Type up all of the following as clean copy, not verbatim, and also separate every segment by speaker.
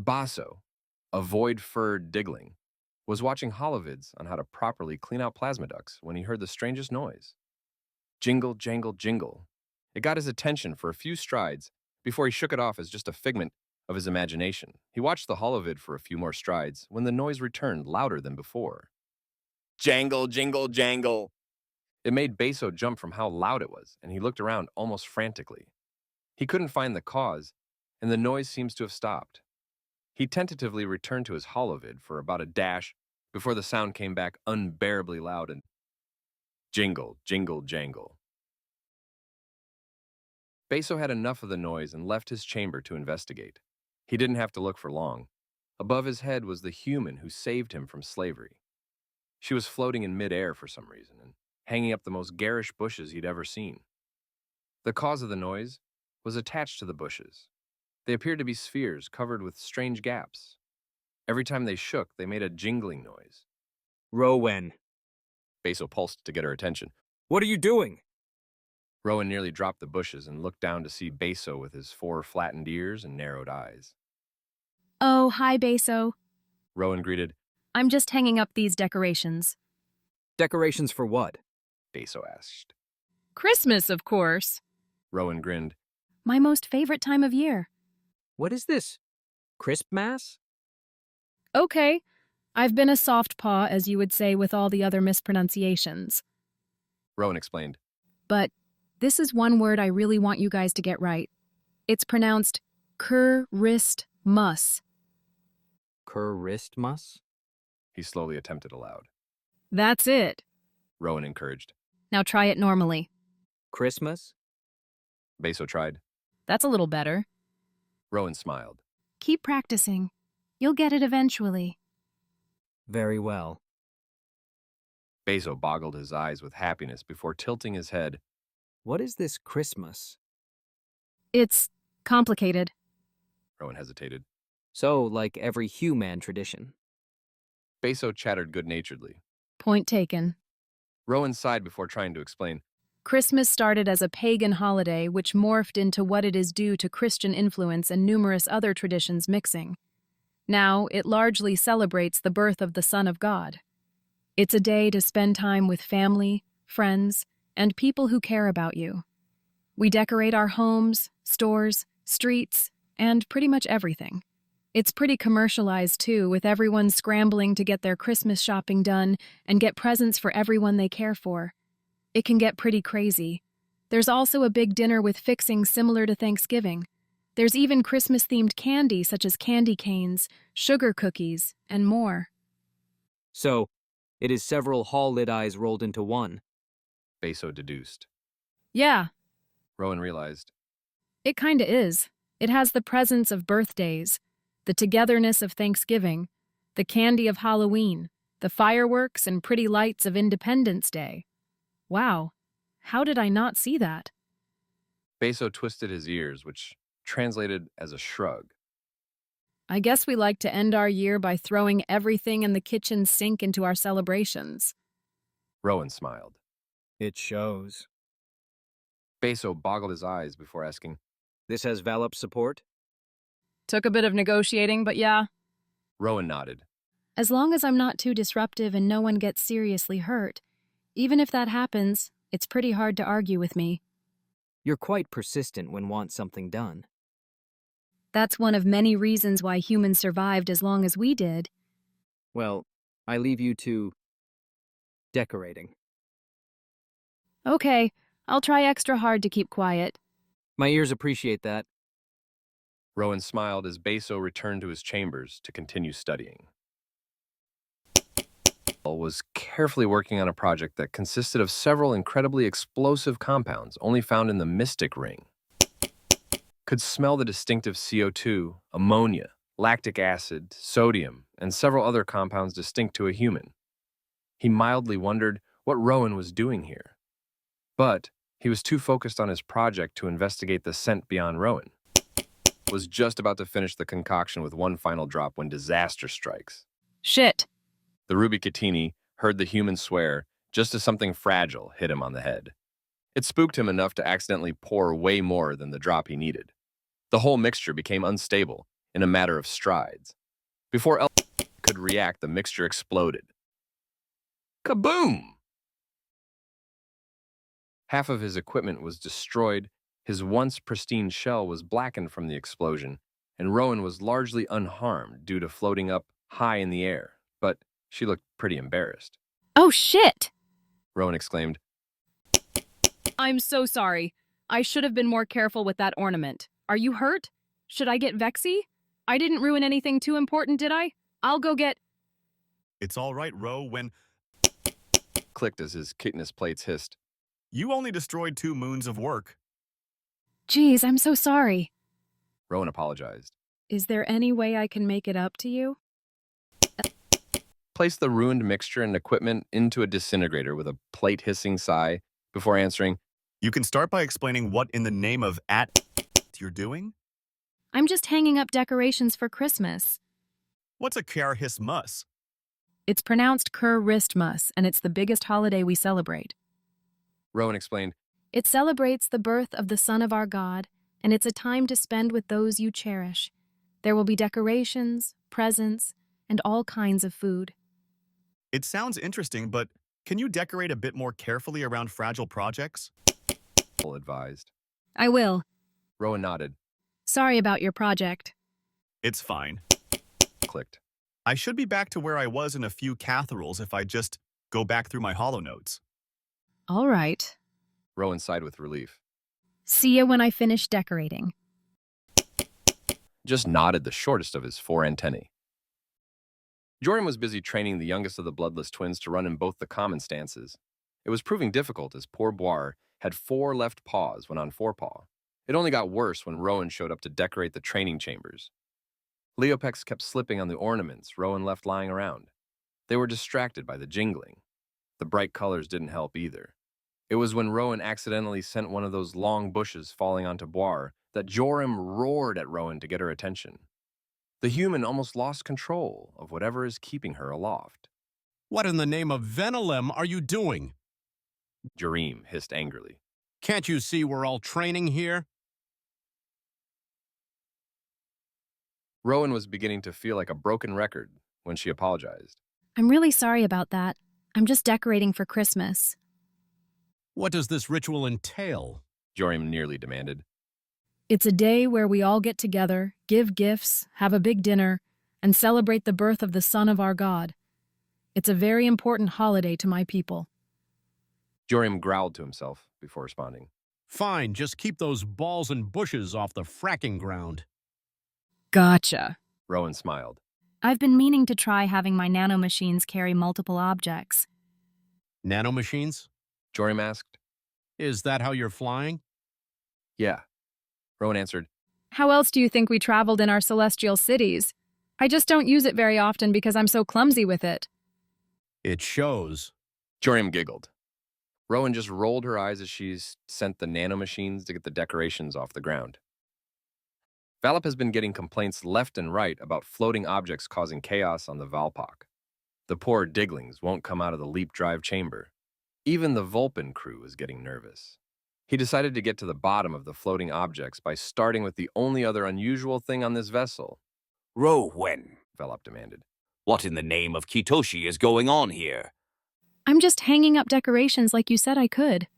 Speaker 1: Baso, a void-furred Digling, was watching holovids on how to properly clean out plasma ducts when he heard the strangest noise. Jingle, jangle, jingle. It got his attention for a few strides before he shook it off as just a figment of his imagination. He watched the holovid for a few more strides when the noise returned louder than before. Jangle, jingle, jangle. It made Baso jump from how loud it was, and he looked around almost frantically. He couldn't find the cause, and the noise seems to have stopped. He tentatively returned to his holovid for about a dash before the sound came back unbearably loud and jingle, jingle, jangle. Baso had enough of the noise and left his chamber to investigate. He didn't have to look for long. Above his head was the human who saved him from slavery. She was floating in midair for some reason and hanging up the most garish bushes he'd ever seen. The cause of the noise was attached to the bushes. They appeared to be spheres covered with strange gaps. Every time they shook, they made a jingling noise.
Speaker 2: Rowen,
Speaker 1: Baso pulsed to get her attention.
Speaker 2: what are you doing?
Speaker 1: Rowen nearly dropped the bushes and looked down to see Baso with his 4 flattened ears and narrowed eyes.
Speaker 3: Oh, hi, Baso.
Speaker 1: Rowen greeted.
Speaker 3: I'm just hanging up these decorations.
Speaker 2: Decorations for what?
Speaker 1: Baso asked.
Speaker 3: Christmas, of course.
Speaker 1: Rowen grinned.
Speaker 3: My most favorite time of year.
Speaker 2: What is this? Crispmas?
Speaker 3: Okay, I've been a soft paw, as you would say with all the other mispronunciations.
Speaker 1: Rowen explained.
Speaker 3: But this is one word I really want you guys to get right. It's pronounced Christmas.
Speaker 2: Christmas?
Speaker 1: He slowly attempted aloud.
Speaker 3: That's it.
Speaker 1: Rowen encouraged.
Speaker 3: Now try it normally.
Speaker 2: Christmas?
Speaker 1: Baso tried.
Speaker 3: That's a little better.
Speaker 1: Rowen smiled.
Speaker 3: Keep practicing. You'll get it eventually.
Speaker 2: Very well.
Speaker 1: Baso boggled his eyes with happiness before tilting his head.
Speaker 2: What is this Christmas?
Speaker 3: It's complicated.
Speaker 1: Rowen hesitated.
Speaker 2: So, like every human tradition.
Speaker 1: Baso chattered good-naturedly.
Speaker 3: Point taken.
Speaker 1: Rowen sighed before trying to explain.
Speaker 3: Christmas started as a pagan holiday which morphed into what it is due to Christian influence and numerous other traditions mixing. Now, it largely celebrates the birth of the Son of God. It's a day to spend time with family, friends, and people who care about you. We decorate our homes, stores, streets, and pretty much everything. It's pretty commercialized, too, with everyone scrambling to get their Christmas shopping done and get presents for everyone they care for. It can get pretty crazy. There's also a big dinner with fixings similar to Thanksgiving. There's even Christmas-themed candy such as candy canes, sugar cookies, and more.
Speaker 2: So, it is several llḻlҭlls rolled into one.
Speaker 1: Baso deduced.
Speaker 3: Yeah,
Speaker 1: Rowen realized.
Speaker 3: it kinda is. It has the presence of birthdays, the togetherness of Thanksgiving, the candy of Halloween, the fireworks and pretty lights of Independence Day. Wow, how did I not see that?
Speaker 1: Baso twisted his ears, which translated as a shrug.
Speaker 3: I guess we like to end our year by throwing everything in the kitchen sink into our celebrations.
Speaker 1: Rowen smiled.
Speaker 2: It shows.
Speaker 1: Baso boggled his eyes before asking.
Speaker 2: This has Valop support?
Speaker 3: Took a bit of negotiating, but yeah.
Speaker 1: Rowen nodded.
Speaker 3: As long as I'm not too disruptive and no one gets seriously hurt. Even if that happens, it's pretty hard to argue with me.
Speaker 2: You're quite persistent when want something done.
Speaker 3: That's one of many reasons why humans survived as long as we did.
Speaker 2: Well, I leave you to decorating.
Speaker 3: Okay, I'll try extra hard to keep quiet.
Speaker 2: My ears appreciate that.
Speaker 1: Rowen smiled as Baso returned to his chambers to continue studying. Was carefully working on a project that consisted of several incredibly explosive compounds only found in the Mystic Ring. Could smell the distinctive CO2, ammonia, lactic acid, sodium, and several other compounds distinct to a human. He mildly wondered what Rowen was doing here. But he was too focused on his project to investigate the scent beyond Rowen. Was just about to finish the concoction with one final drop when disaster strikes.
Speaker 3: Shit.
Speaker 1: The Ruby Chitini heard the human swear just as something fragile hit him on the head. It spooked him enough to accidentally pour way more than the drop he needed. The whole mixture became unstable, in a matter of strides. Before could react, the mixture exploded. Kaboom! Half of his equipment was destroyed, his once pristine shell was blackened from the explosion, and Rowen was largely unharmed due to floating up high in the air, but she looked pretty embarrassed.
Speaker 3: Oh shit!
Speaker 1: Rowen exclaimed,
Speaker 3: I'm so sorry. I should have been more careful with that ornament. Are you hurt? Should I get Vexy? I didn't ruin anything too important, did I? I'll go get...
Speaker 4: It's all right, Ro, when
Speaker 1: clicked as his chitinous plates hissed.
Speaker 4: you only destroyed 2 moons of work.
Speaker 3: Geez, I'm so sorry.
Speaker 1: Rowen apologized.
Speaker 3: Is there any way I can make it up to you?
Speaker 1: Placed the ruined mixture and equipment into a disintegrator with a plate-hissing sigh before answering,
Speaker 4: You can start by explaining what in the name of you're doing?
Speaker 3: I'm just hanging up decorations for Christmas.
Speaker 4: What's a Christmas?
Speaker 3: It's pronounced Christmas, and it's the biggest holiday we celebrate.
Speaker 1: Rowen explained,
Speaker 3: It celebrates the birth of the Son of our God, and it's a time to spend with those you cherish. There will be decorations, presents, and all kinds of food.
Speaker 4: It sounds interesting, but can you decorate a bit more carefully around fragile projects?
Speaker 1: advised.
Speaker 3: I will.
Speaker 1: Rowen nodded,
Speaker 3: Sorry about your project.
Speaker 4: It's fine.
Speaker 1: clicked.
Speaker 4: I should be back to where I was in a few Cathurals if I just go back through my hollow notes.
Speaker 3: All right.
Speaker 1: Rowen sighed with relief.
Speaker 3: See you when I finish decorating.
Speaker 1: Just nodded the shortest of his 4 antennae. Joram was busy training the youngest of the Bloodless twins to run in both the common stances. It was proving difficult as poor Boire had 4 left paws when on forepaw. It only got worse when Rowen showed up to decorate the training chambers. Leopex kept slipping on the ornaments Rowen left lying around. They were distracted by the jingling. The bright colors didn't help either. It was when Rowen accidentally sent one of those long bushes falling onto Boire that Joram roared at Rowen to get her attention. The human almost lost control of whatever is keeping her aloft.
Speaker 5: What in the name of llǃtože are you doing?
Speaker 1: Joram hissed angrily.
Speaker 5: Can't you see we're all training here?
Speaker 1: Rowen was beginning to feel like a broken record when she apologized.
Speaker 3: I'm really sorry about that. I'm just decorating for Christmas.
Speaker 5: What does this ritual entail?
Speaker 1: Joram nearly demanded.
Speaker 3: It's a day where we all get together, give gifts, have a big dinner, and celebrate the birth of the Son of our God. It's a very important holiday to my people.
Speaker 1: Joram growled to himself before responding.
Speaker 5: Fine, just keep those balls and bushes off the fracking ground.
Speaker 3: Gotcha.
Speaker 1: Rowen smiled.
Speaker 3: I've been meaning to try having my nanomachines carry multiple objects.
Speaker 5: Nanomachines?
Speaker 1: Joram asked.
Speaker 5: Is that how you're flying?
Speaker 1: Yeah. Rowen answered.
Speaker 3: How else do you think we traveled in our celestial cities? I just don't use it very often because I'm so clumsy with it.
Speaker 5: It shows.
Speaker 1: Joram giggled. Rowen just rolled her eyes as she sent the nanomachines to get the decorations off the ground. Valop has been getting complaints left and right about floating objects causing chaos on the Val Pok. The poor Diglings won't come out of the leap drive chamber. Even the Vulpin crew is getting nervous. He decided to get to the bottom of the floating objects by starting with the only other unusual thing on this vessel.
Speaker 6: Rowen,
Speaker 1: Valop demanded.
Speaker 6: what in the name of Kitoshi is going on here?
Speaker 3: I'm just hanging up decorations like you said I could.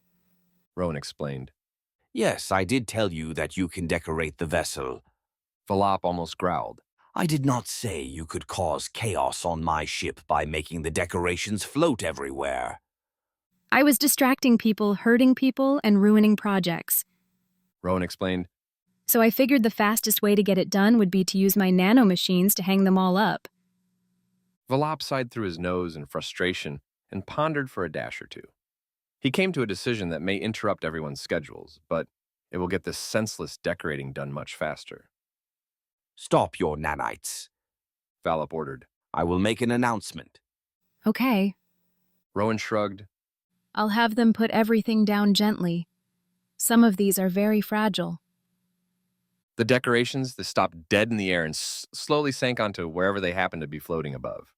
Speaker 1: Rowen explained.
Speaker 6: Yes, I did tell you that you can decorate the vessel.
Speaker 1: Valop almost growled.
Speaker 6: I did not say you could cause chaos on my ship by making the decorations float everywhere.
Speaker 3: I was distracting people, hurting people, and ruining projects.
Speaker 1: Rowen explained.
Speaker 3: So I figured the fastest way to get it done would be to use my nanomachines to hang them all up.
Speaker 1: Valop sighed through his nose in frustration and pondered for a dash or two. He came to a decision that may interrupt everyone's schedules, but it will get this senseless decorating done much faster.
Speaker 6: Stop your nanites.
Speaker 1: Valop ordered.
Speaker 6: I will make an announcement.
Speaker 3: Okay,
Speaker 1: Rowen shrugged.
Speaker 3: I'll have them put everything down gently. Some of these are very fragile.
Speaker 1: The decorations, they stopped dead in the air and slowly sank onto wherever they happened to be floating above.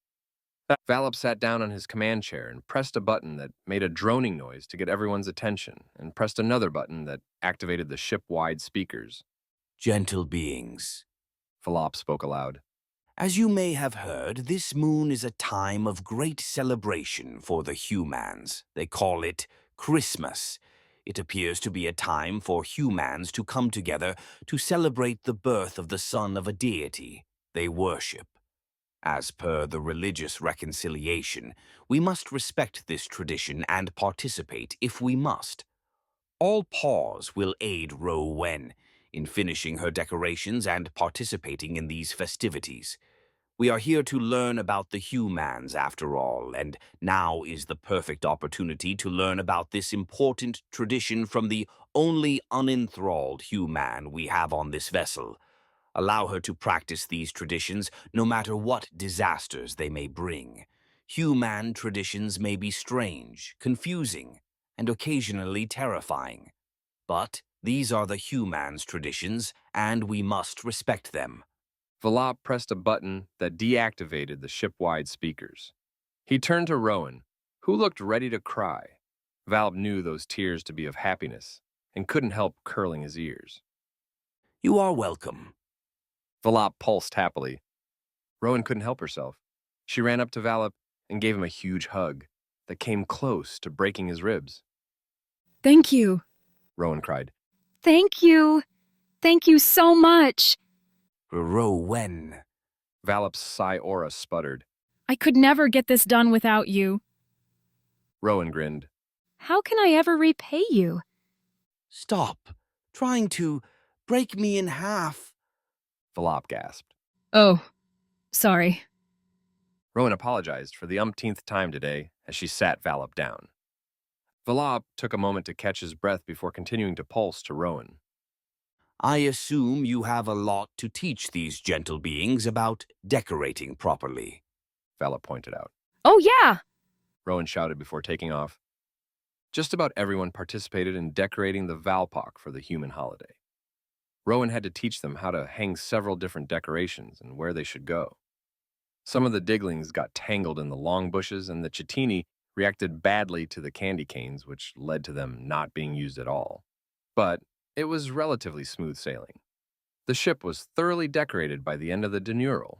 Speaker 1: Valop sat down on his command chair and pressed a button that made a droning noise to get everyone's attention, and pressed another button that activated the ship-wide speakers.
Speaker 6: Gentle beings,
Speaker 1: Valop spoke aloud.
Speaker 6: As you may have heard, this moon is a time of great celebration for the humans. They call it Christmas. It appears to be a time for humans to come together to celebrate the birth of the son of a deity they worship. As per the religious reconciliation, we must respect this tradition and participate if we must. All paws will aid Rowen in finishing her decorations and participating in these festivities. We are here to learn about the humans, after all, and now is the perfect opportunity to learn about this important tradition from the only unenthralled human we have on this vessel. Allow her to practice these traditions no matter what disasters they may bring. Human traditions may be strange, confusing, and occasionally terrifying. But these are the humans' traditions, and we must respect them.
Speaker 1: Valop pressed a button that deactivated the ship-wide speakers. He turned to Rowen, who looked ready to cry. Valop knew those tears to be of happiness and couldn't help curling his ears.
Speaker 6: You are welcome.
Speaker 1: Valop pulsed happily. Rowen couldn't help herself. She ran up to Valop and gave him a huge hug that came close to breaking his ribs.
Speaker 3: Thank you.
Speaker 1: Rowen cried.
Speaker 3: Thank you. Thank you so much.
Speaker 6: Rowen.
Speaker 1: Valop's psi aura sputtered.
Speaker 3: I could never get this done without you.
Speaker 1: Rowen grinned.
Speaker 3: How can I ever repay you?
Speaker 6: Stop trying to break me in half.
Speaker 1: Valop gasped.
Speaker 3: Oh, sorry.
Speaker 1: Rowen apologized for the umpteenth time today as she sat Valop down. Valop took a moment to catch his breath before continuing to pulse to Rowen.
Speaker 6: I assume you have a lot to teach these gentle beings about decorating properly.
Speaker 1: Valop pointed out.
Speaker 3: Oh, yeah.
Speaker 1: Rowen shouted before taking off. Just about everyone participated in decorating the Val Pok for the human holiday. Rowen had to teach them how to hang several different decorations and where they should go. Some of the Diglings got tangled in the long bushes, and the Chitini reacted badly to the candy canes, which led to them not being used at all. But it was relatively smooth sailing. The ship was thoroughly decorated by the end of the deneural,